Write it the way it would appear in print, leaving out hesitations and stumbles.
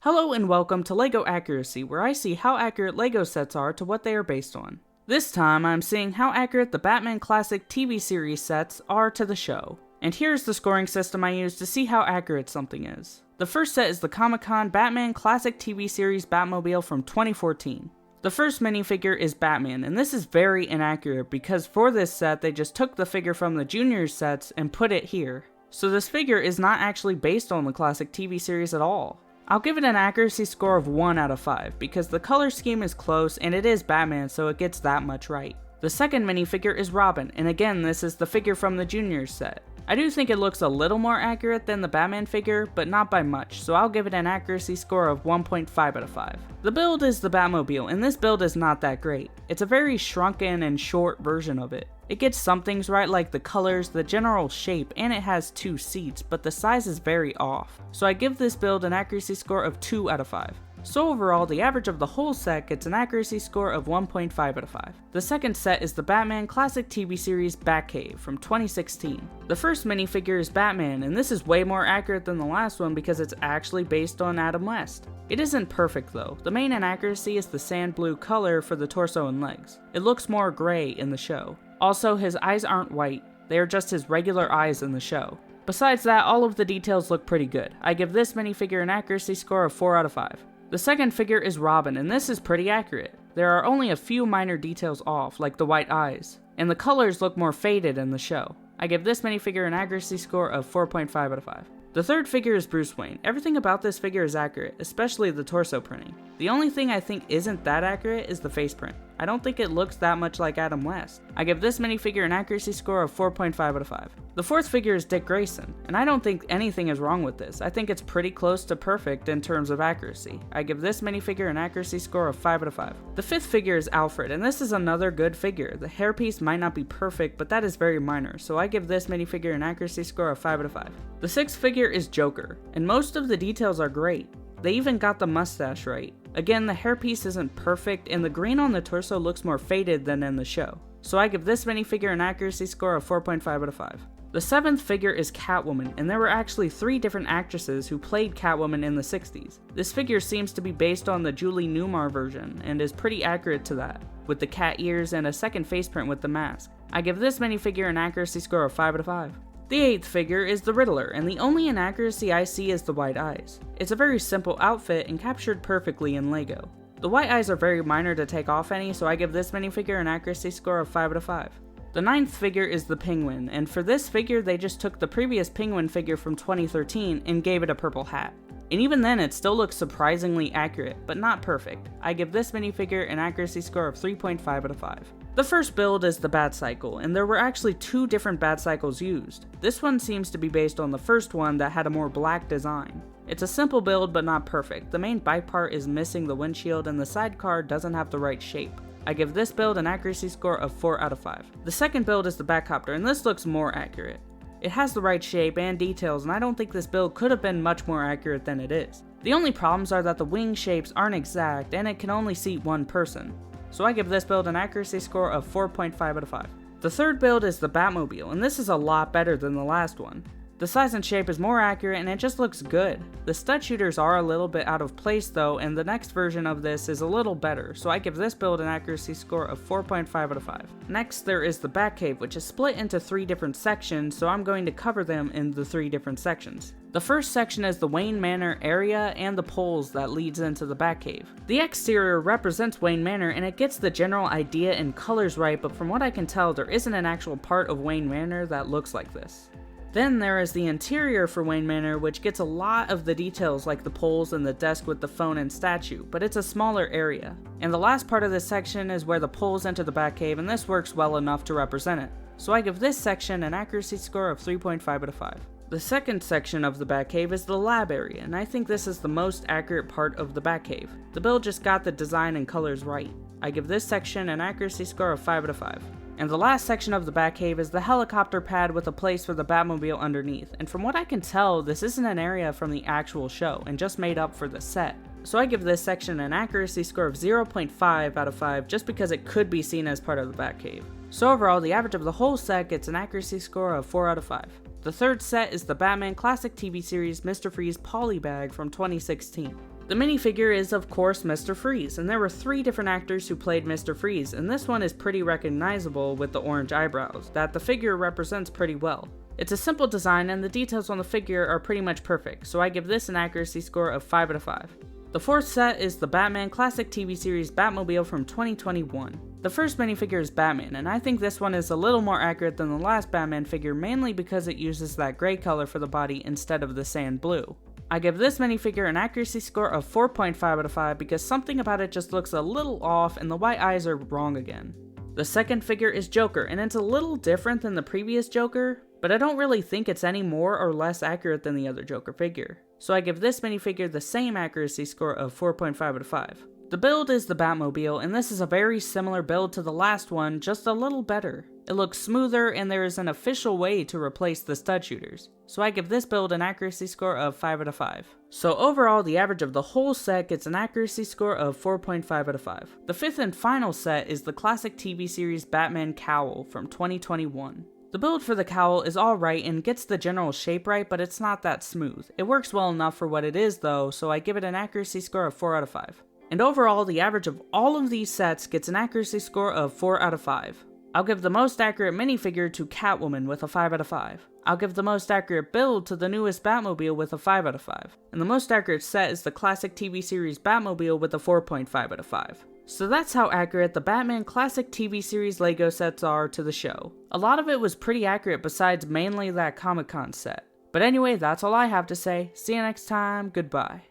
Hello and welcome to LEGO Accuracy, where I see how accurate LEGO sets are to what they are based on. This time I'm seeing how accurate the Batman Classic TV series sets are to the show. And here's the scoring system I use to see how accurate something is. The first set is the Comic-Con Batman Classic TV series Batmobile from 2014. The first minifigure is Batman, and this is very inaccurate because for this set they just took the figure from the Juniors sets and put it here. So this figure is not actually based on the classic TV series at all. I'll give it an accuracy score of 1 out of 5 because the color scheme is close and it is Batman, so it gets that much right. The second minifigure is Robin, and again this is the figure from the Juniors set. I do think it looks a little more accurate than the Batman figure, but not by much, so I'll give it an accuracy score of 1.5 out of 5. The build is the Batmobile, and this build is not that great. It's a very shrunken and short version of it. It gets some things right like the colors, the general shape, and it has 2 seats, but the size is very off. So I give this build an accuracy score of 2 out of 5. So overall, the average of the whole set gets an accuracy score of 1.5 out of 5. The second set is the Batman Classic TV series Batcave from 2016. The first minifigure is Batman, and this is way more accurate than the last one because it's actually based on Adam West. It isn't perfect though. The main inaccuracy is the sand blue color for the torso and legs. It looks more gray in the show. Also, his eyes aren't white, they are just his regular eyes in the show. Besides that, all of the details look pretty good. I give this minifigure an accuracy score of 4 out of 5. The second figure is Robin, and this is pretty accurate. There are only a few minor details off, like the white eyes, and the colors look more faded in the show. I give this minifigure an accuracy score of 4.5 out of 5. The third figure is Bruce Wayne. Everything about this figure is accurate, especially the torso printing. The only thing I think isn't that accurate is the face print. I don't think it looks that much like Adam West. I give this minifigure an accuracy score of 4.5 out of 5. The fourth figure is Dick Grayson, and I don't think anything is wrong with this. I think it's pretty close to perfect in terms of accuracy. I give this minifigure an accuracy score of 5 out of 5. The fifth figure is Alfred, and this is another good figure. The hairpiece might not be perfect, but that is very minor, so I give this minifigure an accuracy score of 5 out of 5. The sixth figure is Joker, and most of the details are great. They even got the mustache right. Again, the hairpiece isn't perfect, and the green on the torso looks more faded than in the show. So I give this minifigure an accuracy score of 4.5 out of 5. The seventh figure is Catwoman, and there were actually 3 different actresses who played Catwoman in the 60s. This figure seems to be based on the Julie Newmar version, and is pretty accurate to that, with the cat ears and a second face print with the mask. I give this minifigure an accuracy score of 5 out of 5. The eighth figure is the Riddler, and the only inaccuracy I see is the white eyes. It's a very simple outfit and captured perfectly in LEGO. The white eyes are very minor to take off any, so I give this minifigure an accuracy score of 5 out of 5. The ninth figure is the Penguin, and for this figure they just took the previous Penguin figure from 2013 and gave it a purple hat. And even then it still looks surprisingly accurate, but not perfect. I give this minifigure an accuracy score of 3.5 out of 5. The first build is the Batcycle, and there were actually 2 different Batcycles used. This one seems to be based on the first one that had a more black design. It's a simple build but not perfect. The main bike part is missing the windshield and the sidecar doesn't have the right shape. I give this build an accuracy score of 4 out of 5. The second build is the Batcopter, and this looks more accurate. It has the right shape and details, and I don't think this build could have been much more accurate than it is. The only problems are that the wing shapes aren't exact and it can only seat 1 person. So I give this build an accuracy score of 4.5 out of 5. The third build is the Batmobile, and this is a lot better than the last one. The size and shape is more accurate and it just looks good. The stud shooters are a little bit out of place though, and the next version of this is a little better, so I give this build an accuracy score of 4.5 out of 5. Next there is the Batcave, which is split into 3 different sections, so I'm going to cover them in the 3 different sections. The first section is the Wayne Manor area and the poles that leads into the Batcave. The exterior represents Wayne Manor and it gets the general idea and colors right, but from what I can tell there isn't an actual part of Wayne Manor that looks like this. Then there is the interior for Wayne Manor, which gets a lot of the details like the poles and the desk with the phone and statue, but it's a smaller area. And the last part of this section is where the poles enter the Batcave, and this works well enough to represent it. So I give this section an accuracy score of 3.5 out of 5. The second section of the Batcave is the lab area, and I think this is the most accurate part of the Batcave. The build just got the design and colors right. I give this section an accuracy score of 5 out of 5. And the last section of the Batcave is the helicopter pad with a place for the Batmobile underneath, and from what I can tell, this isn't an area from the actual show, and just made up for the set. So I give this section an accuracy score of 0.5 out of 5 just because it could be seen as part of the Batcave. So overall, the average of the whole set gets an accuracy score of 4 out of 5. The third set is the Batman Classic TV series Mr. Freeze Polybag from 2016. The minifigure is of course Mr. Freeze, and there were 3 different actors who played Mr. Freeze, and this one is pretty recognizable with the orange eyebrows, that the figure represents pretty well. It's a simple design and the details on the figure are pretty much perfect, so I give this an accuracy score of 5 out of 5. The 4th set is the Batman Classic TV series Batmobile from 2021. The first minifigure is Batman, and I think this one is a little more accurate than the last Batman figure, mainly because it uses that gray color for the body instead of the sand blue. I give this minifigure an accuracy score of 4.5 out of 5 because something about it just looks a little off and the white eyes are wrong again. The second figure is Joker, and it's a little different than the previous Joker, but I don't really think it's any more or less accurate than the other Joker figure. So I give this minifigure the same accuracy score of 4.5 out of 5. The build is the Batmobile, and this is a very similar build to the last one, just a little better. It looks smoother and there is an official way to replace the stud shooters. So I give this build an accuracy score of 5 out of 5. So overall, the average of the whole set gets an accuracy score of 4.5 out of 5. The 5th and final set is the classic TV series Batman Cowl from 2021. The build for the Cowl is alright and gets the general shape right, but it's not that smooth. It works well enough for what it is though, so I give it an accuracy score of 4 out of 5. And overall, the average of all of these sets gets an accuracy score of 4 out of 5. I'll give the most accurate minifigure to Catwoman with a 5 out of 5. I'll give the most accurate build to the newest Batmobile with a 5 out of 5. And the most accurate set is the classic TV series Batmobile with a 4.5 out of 5. So that's how accurate the Batman Classic TV series LEGO sets are to the show. A lot of it was pretty accurate besides mainly that Comic-Con set. But anyway, that's all I have to say. See you next time, goodbye.